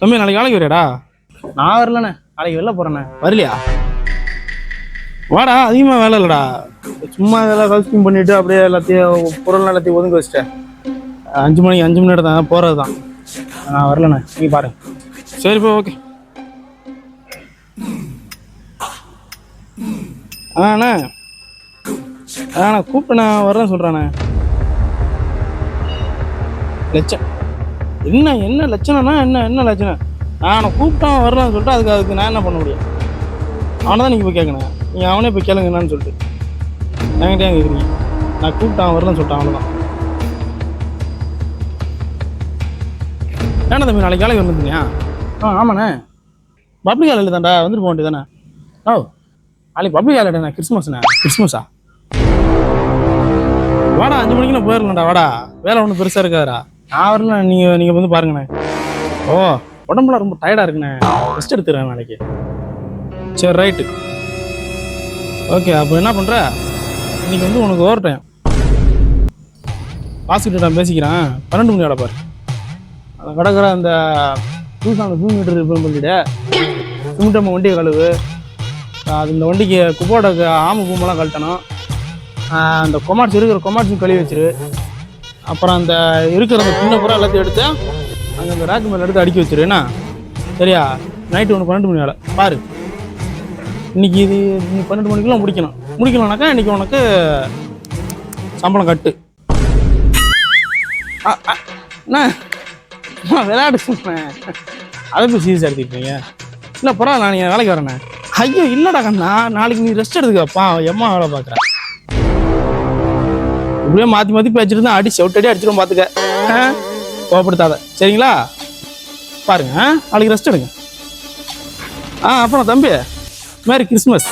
தம்பி நாளைக்கு வேலைக்கு வரையாடா? நான் வரலண்ணே, நாளைக்கு வெளில போகிறேண்ணே. வரலையா? வாடா, அதிகமாக வேலை இல்லைடா. சும்மா இதெல்லாம் கல்ஸ்டிங் பண்ணிவிட்டு அப்படியே எல்லாத்தையும் பொருள் எல்லாத்தையும் ஒதுங்க வச்சிட்டேன். 5 மணிக்கு 5 மணி நேரம் தான் போகிறது தான். நான் வரலண்ணே, நீ பாரு. சரிப்பா, ஓகே. அண்ணே கூப்பிட்டு நான் வரேன்னு சொல்கிறேண்ணே. லட்சம் என்ன லட்சணம்னா என்ன லட்சணம்? நான் கூப்பிட்டான் வரலான்னு சொல்லிட்டு அதுக்கு நான் என்ன பண்ண முடியும்? அவனை தான் நீங்கள் போய் கேட்கணும். நீங்கள் அவனே போய் கேளுங்க என்னன்னு சொல்லிட்டு. என்கிட்ட ஏன் கேட்குறீங்க? நான் கூப்பிட்டான் வரலன்னு சொல்லிட்டேன், அவ்வளோதான். ஏன்னா தம்பி நாளைக்கு வேலைக்கு வந்துருந்தீங்க? ஆமாண்ணே. பப்ளிக் ஹாலிடே தான்டா, வந்துட்டு போக வேண்டியதானே? நாளைக்கு பப்ளிக் ஹாலிடேண்ணே, கிறிஸ்மஸா? வாடா, 5 மணிக்கு நான் போயிடலாம்டா. வாடா, வேலை ஒன்றும் பெருசாக இருக்காதுடா. நான் வரல, நீங்கள் வந்து பாருங்கண்ணே. ஓ, உடம்புலாம் ரொம்ப டயர்டாக இருக்குண்ணே, ரெஸ்ட் எடுத்துக்கிறேன் நாளைக்கு. சரி, ரைட்டு, ஓகே. அப்போ என்ன பண்ணுற, இன்னைக்கு வந்து உனக்கு ஓவர் டைம். பாஸ்கிட்ட நான் பேசிக்கிறேன். 12 மணி வேலை பாரு. அதை கிடக்கிற அந்த அந்த 2 மீட்டர் ரிப்பேர் பண்ணிவிட்டு சிமெண்ட் வண்டியை கழுவு. அது இந்த வண்டிக்கு குப்போட ஆமை பூமெல்லாம் கழட்டணும். அந்த இருக்கிற கொமாட்ஸும் கழுவி வச்சிரு. அப்புறம் அந்த இருக்கிற அந்த சின்ன பூரா எல்லாத்தையும் எடுத்து அங்கே அந்த ரேக்கு மேலே எடுத்து அடுக்கி வச்சிருண்ணா. சரியா? நைட்டு ஒன்று 12 மணி வேலை பாரு. இன்னைக்கு இது நீ 12 மணிக்கெல்லாம் முடிக்கலாம்னாக்கா இன்னைக்கு உனக்கு சம்பளம் கட்டு. அண்ணா விளையாடு சொன்னேன், அதை போய் சீரியஸாக எடுத்துக்கிட்டீங்க. இல்லை பரவாயில்ல, நான் வேலைக்கு வரேண்ணே. ஐயோ இல்லைடா கண்ணா, நாளைக்கு நீ ரெஸ்ட் எடுத்துக்கப்பா. எம்மா வேலை பார்க்குறேன். இப்படியே மாற்றி பேச்சுட்டு இருந்தா அடி செவிட்டடி அடிச்சிடும் பார்த்துக்க. கோவப்படுத்தாத, சரிங்களா? பாருங்க, நாளைக்கு ரெஸ்ட் எடுங்க. அப்புறம் தம்பி, மேரி கிறிஸ்மஸ்.